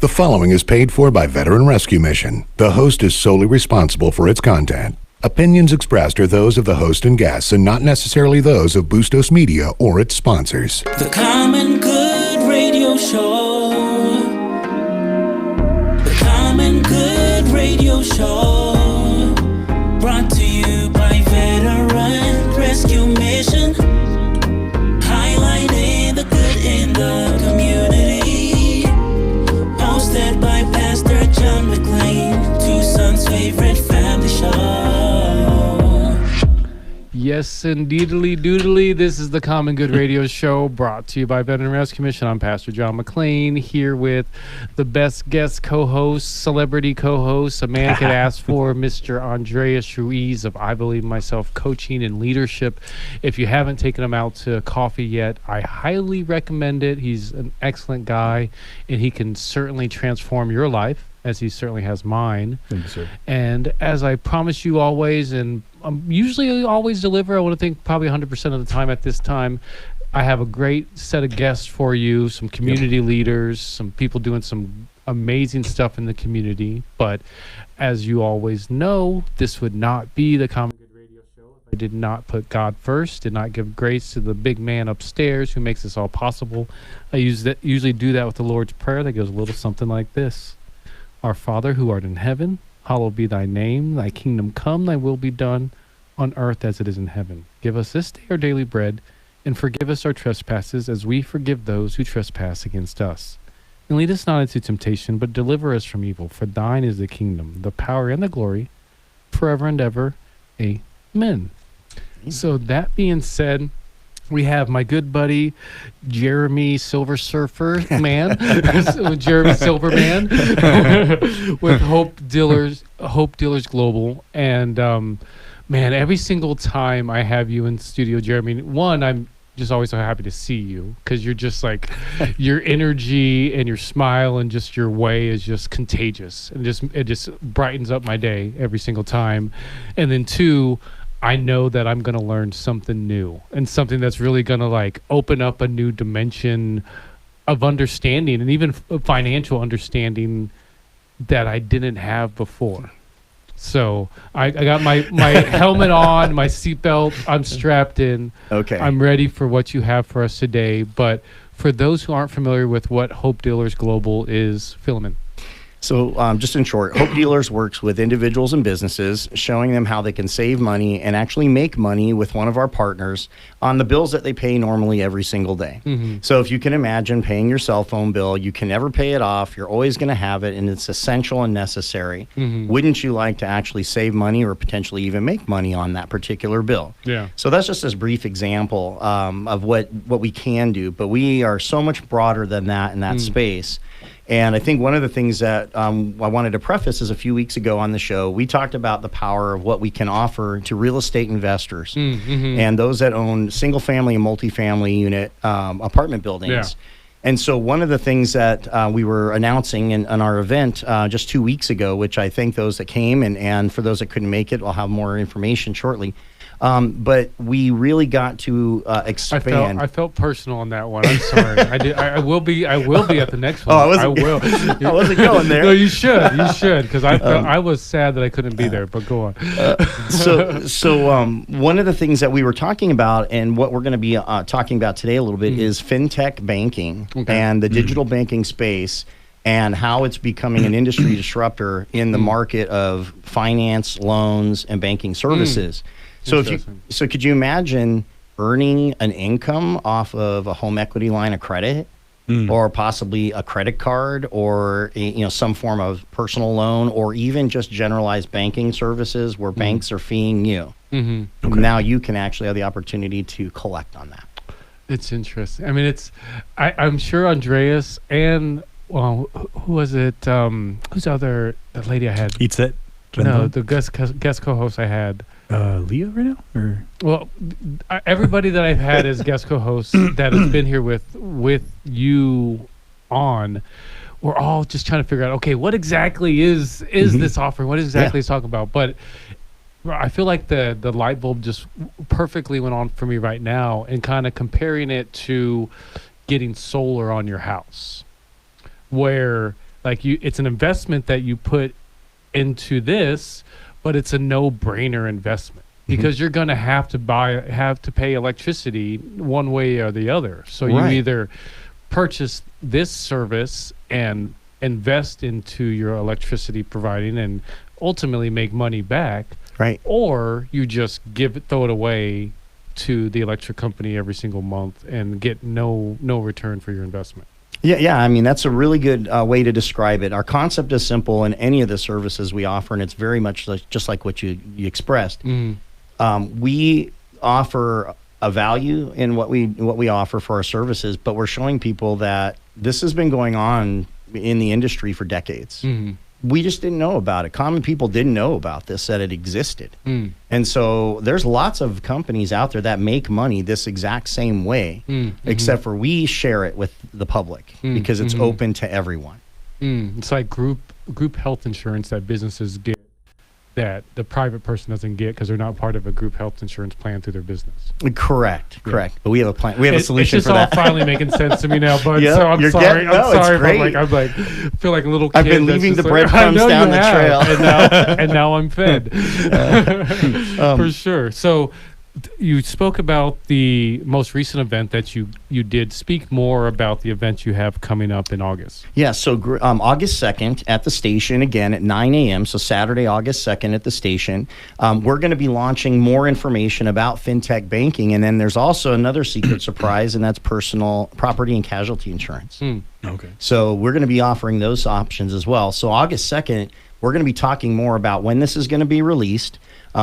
The following is paid for by Veteran Rescue Mission. The host is solely responsible for its content. Opinions expressed are those of the host and guests and not necessarily those of Bustos Media or its sponsors. The Common Good Radio Show. The Common Good Radio Show. Brought to you by Veteran Rescue Mission. Highlighting the good in the community. Hosted by Pastor John McLean, Tucson's favorite family show. Yes, indeedly doodly. This is the Common Good Radio Show, brought to you by Veteran Rescue Mission. I'm Pastor John McLean, here with the best guest co-host, celebrity co-host a man could ask for, Mr. Andreas Ruiz of I Believe in Myself Coaching and Leadership. If you haven't taken him out to coffee yet, I highly recommend it. He's an excellent guy, and he can certainly transform your life, as he certainly has mine. Thank you, sir. And as I promise you always, and usually always deliver, I want to think probably 100% of the time at this time, I have a great set of guests for you, some community leaders, some people doing some amazing stuff in the community. But as you always know, this would not be the Common Good Radio Show if I did not put God first, did not give grace to the big man upstairs who makes this all possible. I usually do that with the Lord's Prayer that goes a little something like this. Our Father, who art in heaven, hallowed be thy name. Thy kingdom come, thy will be done on earth as it is in heaven. Give us this day our daily bread, and forgive us our trespasses as we forgive those who trespass against us. And lead us not into temptation, but deliver us from evil. For thine is the kingdom, the power, and the glory, forever and ever. Amen. So that being said, we have my good buddy, Jeremy Silver Surfer Man, Jeremy Silverman, with Hope Dealers Global. And man, every single time I have you in studio, Jeremy, one, I'm just always so happy to see you, because you're just like, your energy and your smile and just your way is just contagious, and it just brightens up my day every single time. And then two, I know that I'm going to learn something new, and something that's really going to like open up a new dimension of understanding, and even financial understanding that I didn't have before. So I got my helmet on, my seatbelt, I'm strapped in. Okay. I'm ready for what you have for us today. But for those who aren't familiar with what Hope Dealers Global is, fill them in. So just in short, Hope Dealers works with individuals and businesses, showing them how they can save money and actually make money with one of our partners on the bills that they pay normally every single day. Mm-hmm. So if you can imagine paying your cell phone bill, you can never pay it off. You're always going to have it, and it's essential and necessary. Mm-hmm. Wouldn't you like to actually save money or potentially even make money on that particular bill? Yeah. So that's just a brief example of what we can do, but we are so much broader than that in that space. And I think one of the things that I wanted to preface is a few weeks ago on the show, we talked about the power of what we can offer to real estate investors and those that own single-family and multifamily unit apartment buildings. Yeah. And so one of the things that we were announcing in our event just 2 weeks ago, which I thank those that came, and for those that couldn't make it, I'll have more information shortly. But we really got to expand. I felt personal on that one. I'm sorry. I will be at the next one. I will. I wasn't going there. No, you should, because I was sad that I couldn't be there. But go on. So one of the things that we were talking about, and what we're going to be talking about today a little bit, is fintech banking and the digital banking space, and how it's becoming an industry disruptor in the market of finance, loans, and banking services. So could you imagine earning an income off of a home equity line of credit, or possibly a credit card, or some form of personal loan, or even just generalized banking services where banks are feeing you? Mm-hmm. Okay. Now you can actually have the opportunity to collect on that. It's interesting. I mean, I'm sure Andreas and who was it? Who's the lady I had? Eats It. No, the guest co-host I had. Leah right now? Or? Well, everybody that I've had as guest co-hosts that has been here with you on, we're all just trying to figure out, okay, what exactly is this offering? What exactly is talking about? But I feel like the light bulb just perfectly went on for me right now, and kind of comparing it to getting solar on your house, where Like it's an investment that you put into this, but it's a no-brainer investment because you're going to have to pay electricity one way or the other. So you Right. either purchase this service and invest into your electricity providing and ultimately make money back, Right. or you just throw it away to the electric company every single month and get no return for your investment. Yeah. I mean, that's a really good way to describe it. Our concept is simple in any of the services we offer, and it's very much just like what you expressed. We offer a value in what we offer for our services, but we're showing people that this has been going on in the industry for decades. We just didn't know about it. Common people didn't know about this, that it existed. And so there's lots of companies out there that make money this exact same way, except for we share it with the public because it's open to everyone. It's like group health insurance that businesses get that the private person doesn't get because they're not part of a group health insurance plan through their business. Correct. But we have a plan. We have a solution it's for just that. all finally making sense to me now, bud. Yep, So I'm you're sorry. getting- no, I'm sorry. it's great. I'm like, feel like a little kid. I've been that's leaving just the like, breadcrumbs I know down you the have, trail. and now I'm fed. For sure. So you spoke about the most recent event that you did. Speak more about the event you have coming up in August. Yeah, so August 2nd at the station, again at 9 a.m., so Saturday, August 2nd at the station. We're going to be launching more information about fintech banking, and then there's also another secret surprise, and that's personal property and casualty insurance. Okay. So we're going to be offering those options as well. So August 2nd, we're going to be talking more about when this is going to be released.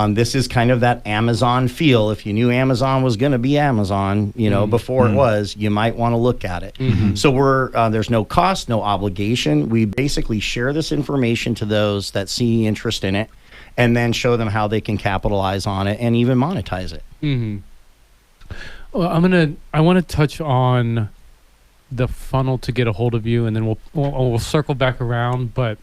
This is kind of that Amazon feel. If you knew Amazon was going to be Amazon, before it was, you might want to look at it. So there's no cost, no obligation. We basically share this information to those that see interest in it, and then show them how they can capitalize on it and even monetize it. Well, I want to touch on the funnel to get a hold of you, and then we'll circle back around. But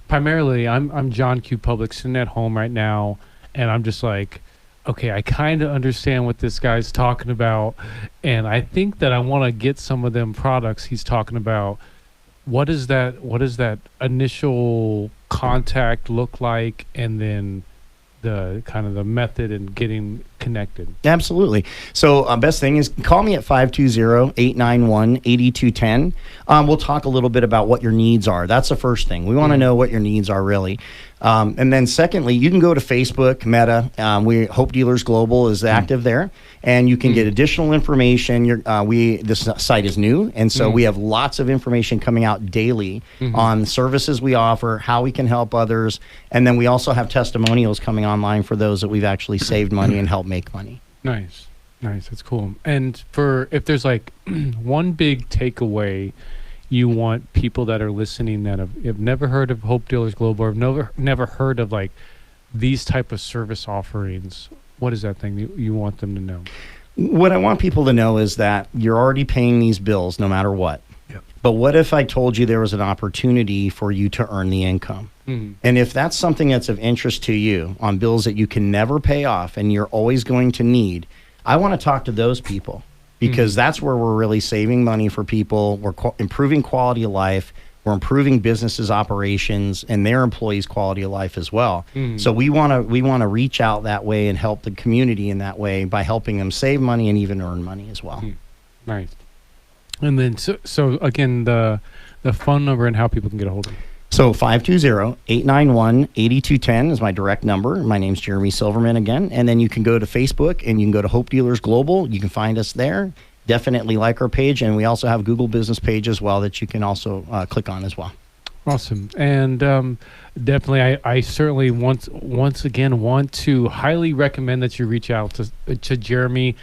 primarily, I'm John Q. Public, sitting at home right now, and I'm just like, okay, I kind of understand what this guy's talking about, and I think that I want to get some of them products he's talking about. What does that initial contact look like, and then the kind of the method in getting connected? Absolutely. So best thing is call me at 520-891-8210. We'll talk a little bit about what your needs are. That's the first thing. We want to know what your needs are really. And then secondly, you can go to Facebook, Meta. Hope Dealers Global is active there, and you can get additional information. This site is new, and so we have lots of information coming out daily on the services we offer, how we can help others, and then we also have testimonials coming online for those that we've actually saved money and helped make money. Nice. That's cool. And if there's like one big takeaway you want people that are listening that have never heard of Hope Dealers Global, or never heard of like these type of service offerings, what is that thing you want them to know? What I want people to know is that you're already paying these bills no matter what. Yep. But what if I told you there was an opportunity for you to earn the income? And if that's something that's of interest to you on bills that you can never pay off and you're always going to need, I want to talk to those people, because that's where we're really saving money for people. We're improving quality of life. We're improving businesses' operations and their employees' quality of life as well. So we want to reach out that way and help the community in that way by helping them save money and even earn money as well. Nice. And then so again, the phone number and how people can get a hold of you. So 520-891-8210 is my direct number. My name's Jeremy Silverman again. And then you can go to Facebook and you can go to Hope Dealers Global. You can find us there. Definitely like our page. And we also have Google Business page as well that you can also click on as well. Awesome. And definitely, I certainly once again want to highly recommend that you reach out to Jeremy.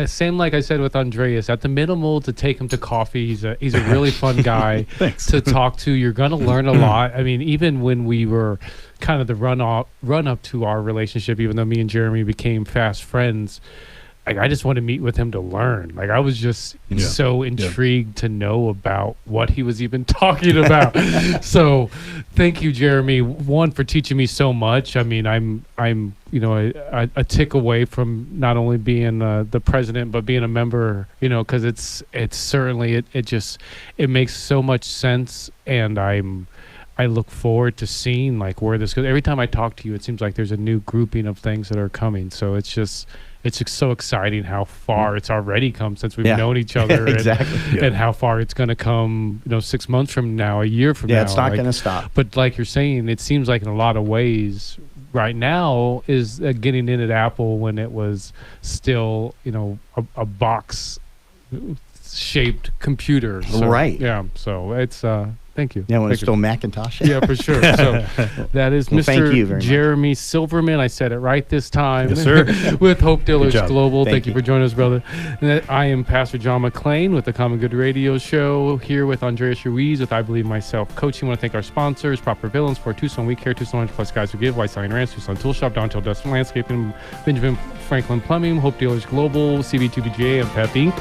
Same like I said with Andreas, at the minimal, to take him to coffee. He's a really fun guy to talk to. You're going to learn a lot. I mean, even when we were kind of the run up to our relationship, even though me and Jeremy became fast friends, like, I just want to meet with him to learn. Like, I was just so intrigued to know about what he was even talking about. So thank you, Jeremy, one, for teaching me so much. I mean, I'm a tick away from not only being the president, but being a member, because it's certainly, it makes so much sense. And I look forward to seeing like where this goes. Every time I talk to you, it seems like there's a new grouping of things that are coming. So it's just so exciting how far it's already come since we've known each other. Exactly. And how far it's going to come, 6 months from now, a year from now. Yeah, it's not going to stop. But like you're saying, it seems like in a lot of ways right now is getting in at Apple when it was still, a box shaped computer. So, right. Yeah. So it's, thank you. Yeah, when Thank it's still Macintosh. Yeah, for sure. So that is Well, thank you Mr. very much. Jeremy Silverman. I said it right this time. Yes, sir. With Hope Dealers job. Global. Thank Thank you you. for joining us, brother. And I am Pastor John McClain with the Common Good Radio Show here with Andreas Ruiz with I Believe Myself Coaching. I want to thank our sponsors, Proper Villains for Tucson We Care, Tucson Plus Guys Who Give, White Stallion Ranch, Tucson Tool Shop, Dontel Dustin Landscaping, Benjamin Franklin Plumbing, Hope Dealers Global, CB2BGA, and Pep Inc.,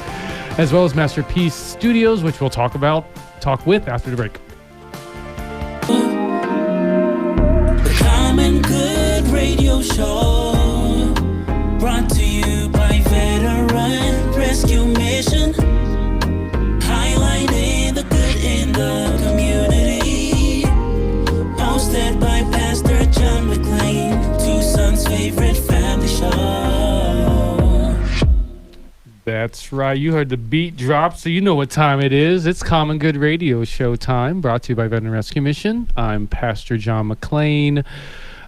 as well as Masterpiece Studios, which we'll talk with after the break. The Common Good Radio Show, brought to you by Veteran Rescue Mission, highlighting the good in the community. Hosted by Pastor John McClain, Tucson's favorite family show. That's right. You heard the beat drop, so you know what time it is. It's Common Good Radio Show time, brought to you by Veteran Rescue Mission. I'm Pastor John McClain.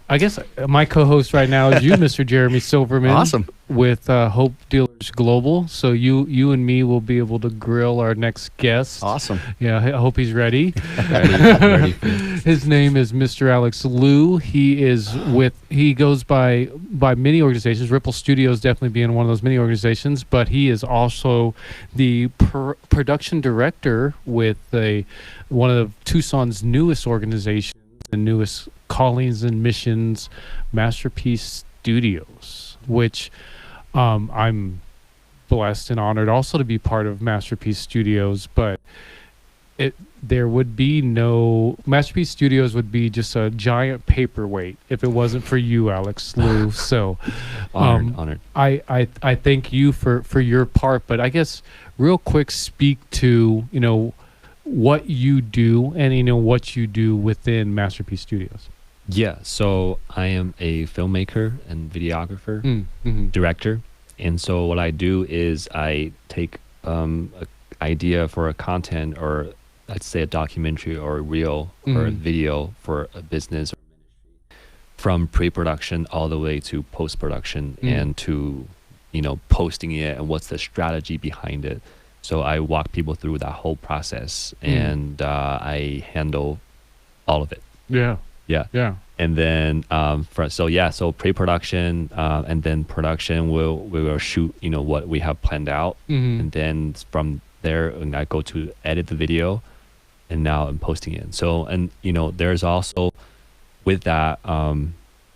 I guess my co-host right now is you, Mr. Jeremy Silverman. Awesome. With Hope Dealers Global. So you and me will be able to grill our next guest. Awesome. Yeah, I hope he's ready. Ready. His name is Mr. Alex Liu. He goes by many organizations. Ripple Studios definitely being one of those many organizations, but he is also the production director with one of Tucson's newest organizations, the newest callings and missions, Masterpiece Studios, which I'm blessed and honored also to be part of Masterpiece Studios, but there would be no Masterpiece Studios would be just a giant paperweight if it wasn't for you, Alex Liu. So Honored. I thank you for your part, but I guess real quick speak to what you do and what you do within Masterpiece Studios. Yeah, so I am a filmmaker and videographer, director. And so what I do is I take an idea for a content, or let's say a documentary or a reel or a video for a business, from pre-production all the way to post-production and to, posting it and what's the strategy behind it. So I walk people through that whole process and I handle all of it. Yeah. Yeah. And then so pre-production and then production we will shoot what we have planned out, and then from there I go to edit the video, and now I'm posting it. So there's also with that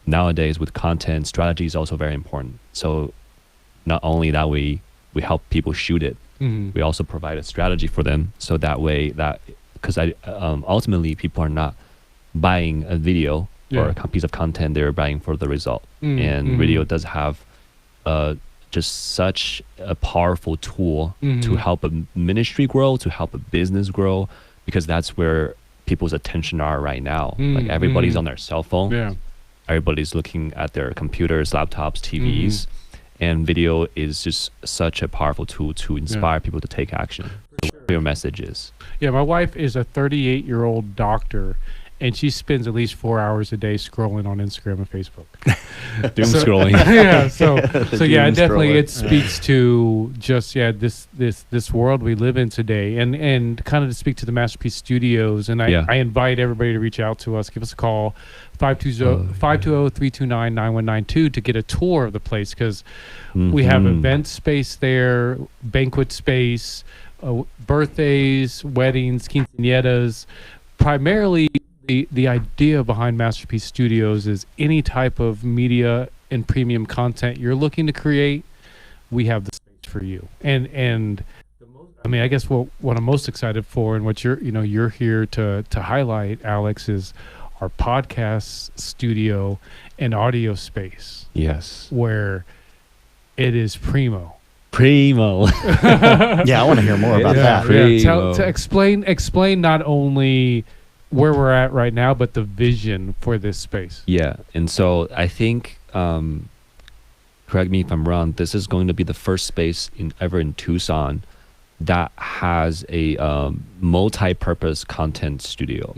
nowadays with content, strategy is also very important. So not only that we help people shoot it, we also provide a strategy for them, so that way because ultimately people are not buying a video or a piece of content, they're buying for the result. And video does have just such a powerful tool to help a ministry grow, to help a business grow, because that's where people's attention are right now. Like everybody's on their cell phone, everybody's looking at their computers, laptops, TVs, and video is just such a powerful tool to inspire people to take action. Your message is. Yeah, my wife is a 38-year-old doctor, and she spends at least 4 hours a day scrolling on Instagram and Facebook. Doom scrolling. Yeah, so yeah, doom definitely scroller. it speaks to just this world we live in today, and kind of to speak to the Masterpiece Studios, and I invite everybody to reach out to us, give us a call, 520-329-9192 to get a tour of the place, because we have event space there, banquet space, birthdays, weddings, quinceañeras. Primarily, the idea behind Masterpiece Studios is any type of media and premium content you're looking to create, we have the space for you. And I mean, I guess what I'm most excited for, and what you're here to highlight, Alex, is our podcast studio and audio space, Yes. where it is primo. Primo. Yeah, I want to hear more about that. Primo. To explain not only where we're at right now, but the vision for this space. Yeah, and so I think, correct me if I'm wrong, this is going to be the first space ever in Tucson that has a multi-purpose content studio.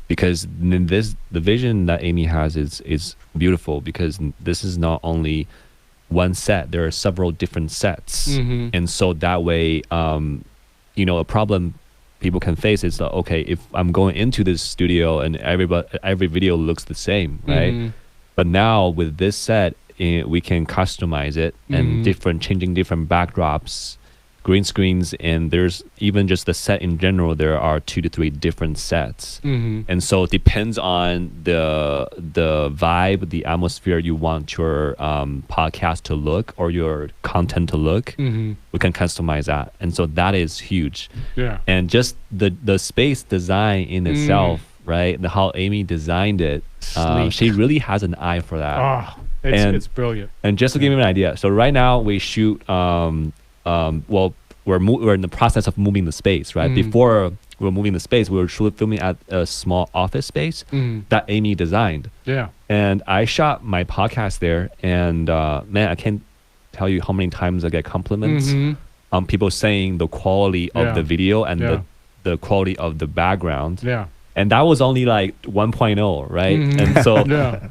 Because the vision that Amy has is beautiful, because this is not only one set, there are several different sets. And so that way, a problem people can face is that, okay, if I'm going into this studio and every video looks the same, right? But now with this set, we can customize it and changing different backdrops, green screens, and there's even just the set in general, there are 2 to 3 different sets. And so it depends on the vibe, the atmosphere you want your podcast to look or your content to look. We can customize that. And so that is huge. Yeah. And just the space design in itself, right? How Amy designed it, she really has an eye for that. Oh, it's brilliant. And just to give you an idea, so right now we shoot, we're in the process of moving the space, right? Before we were moving the space, we were filming at a small office space that Amy designed. Yeah. And I shot my podcast there, and man, I can't tell you how many times I get compliments on people saying the quality of the video and the quality of the background. Yeah. And that was only like 1.0, right? And so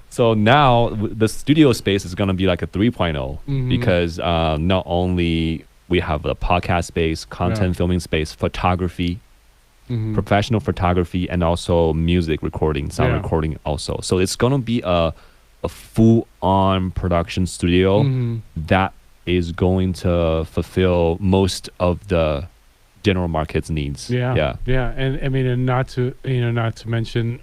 so now the studio space is going to be like a 3.0 because not only we have the podcast space, content filming space, photography, professional photography, and also music recording, sound recording also. So it's going to be a full-on production studio that is going to fulfill most of the general market's needs. Yeah. And I mean, and not to mention,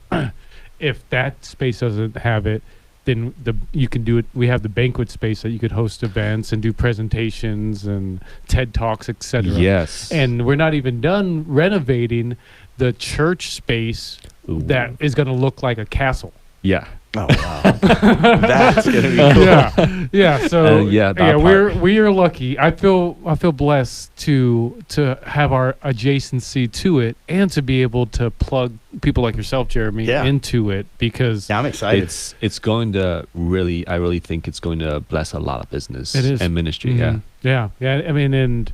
if that space doesn't have it, then you can do it. We have the banquet space that you could host events and do presentations and TED Talks, etc. Yes. And we're not even done renovating the church space that is going to look like a castle. Yeah. Oh wow, that's gonna be cool. Yeah. So we are lucky. I feel blessed to have our adjacency to it and to be able to plug people like yourself, Jeremy, into it, because I'm excited. It's going to really, I really think it's going to bless a lot of business and ministry. Yeah. I mean, and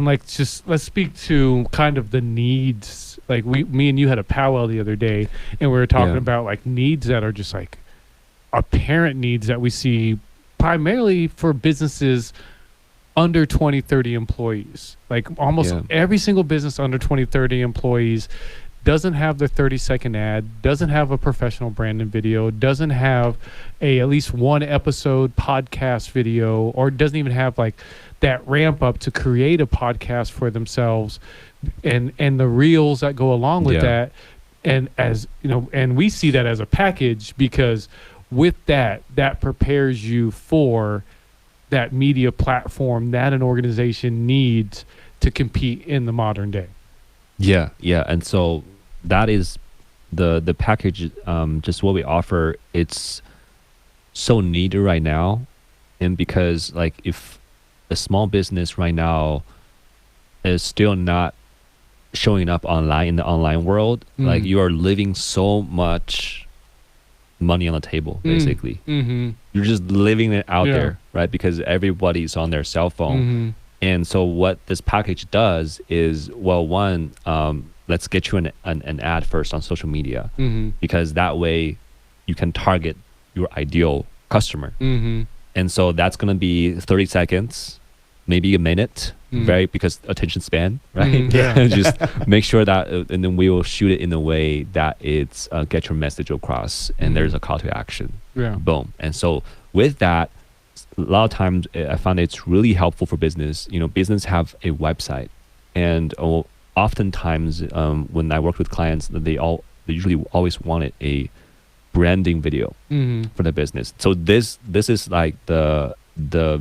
like, just let's speak to kind of the needs. Like me and you had a powwow the other day, and we were talking about like needs that are just like apparent needs that we see primarily for businesses under 20, 30 employees. Like almost every single business under 20, 30 employees doesn't have their 30-second ad, doesn't have a professional branding video, doesn't have at least one episode podcast video, or doesn't even have like that ramp up to create a podcast for themselves, and the reels that go along with that. And as you know, and we see that as a package, because with that prepares you for that media platform that an organization needs to compete in the modern day. Yeah. And so that is the package, just what we offer. It's so needed right now. And because like if a small business right now is still not showing up online in the online world, like you are leaving so much money on the table, basically. You're just leaving it out there, right? Because everybody's on their cell phone. And so what this package does is, well, one, let's get you an ad first on social media, because that way you can target your ideal customer. And so that's going to be 30 seconds, maybe a minute, because attention span, right? Just make sure that, and then we will shoot it in a way that it's get your message across, and there's a call to action. Boom. And so with that, a lot of times I found it's really helpful for business. Business have a website, and oftentimes when I work with clients, they usually always wanted a branding video for the business. So this is like the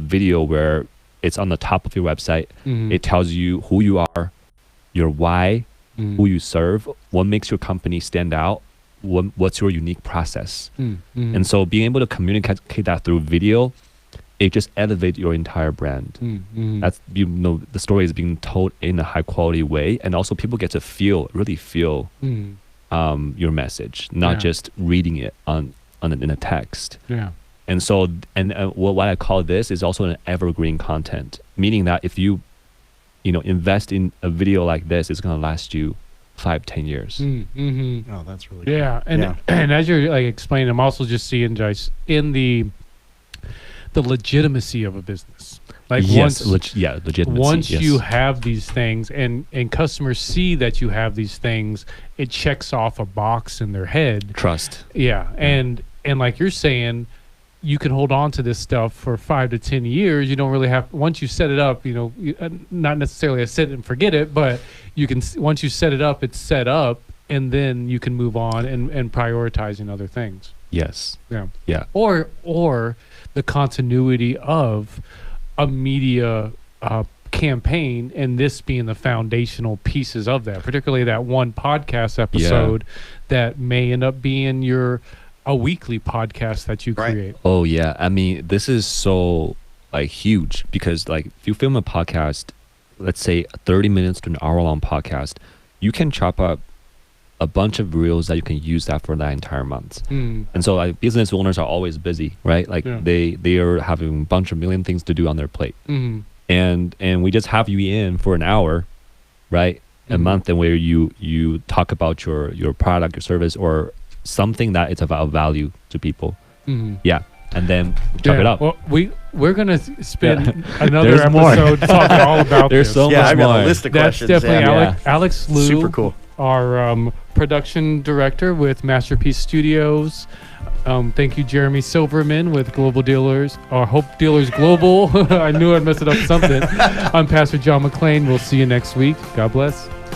video where It's on the top of your website. Mhm. It tells you who you are, your why, Mm. who you serve, what makes your company stand out, what's your unique process. Mm. Mm. And so being able to communicate that through video, it just elevates your entire brand. Mm. Mm. That's, you know, the story is being told in a high quality way, and also people get to really feel Mm. your message, not Yeah. just reading it in a text. Yeah. And so, what I call this is also an evergreen content, meaning that if you invest in a video like this, it's going to last you 5-10 years. Mm. Mm-hmm. Oh, that's really Yeah, and Yeah. and as you're like explaining, I'm also just seeing, Joyce, in the legitimacy of a business. Like Yes, once legitimacy. once yes. you have these things, and customers see that you have these things, it checks off a box in their head. trust. Yeah, and like you're saying, you can hold on to this stuff for 5 to 10 years. You don't really have, once you set it up, not necessarily a set and forget it, but you can, once you set it up, it's set up, and then you can move on and prioritizing other things. Yes. Yeah. Yeah. Or the continuity of a media campaign, and this being the foundational pieces of that, particularly that one podcast episode that may end up being a weekly podcast that you Right. create. Oh yeah. I mean, this is so like huge because like if you film a podcast, let's say 30 minutes to an hour long podcast, you can chop up a bunch of reels that you can use that for that entire month. Mm. And so like business owners are always busy, right? Like Yeah. they are having a bunch of million things to do on their plate. Mm. And we just have you in for an hour, right? A Mhm. month, and where you talk about your product, your service, or something that is of value to people. Mm. Yeah. And then chop it up. Well, we're gonna spend Yeah. another There's more. episode talking all about There's this. so Yeah, much I've got more. a list of That's questions. definitely yeah. Alex Liu, Super cool. our production director with Masterpiece Studios. Thank you, Jeremy Silverman with Global Dealers, or Hope Dealers Global. I knew I'd mess it up something. I'm Pastor John McClain. We'll see you next week. God bless.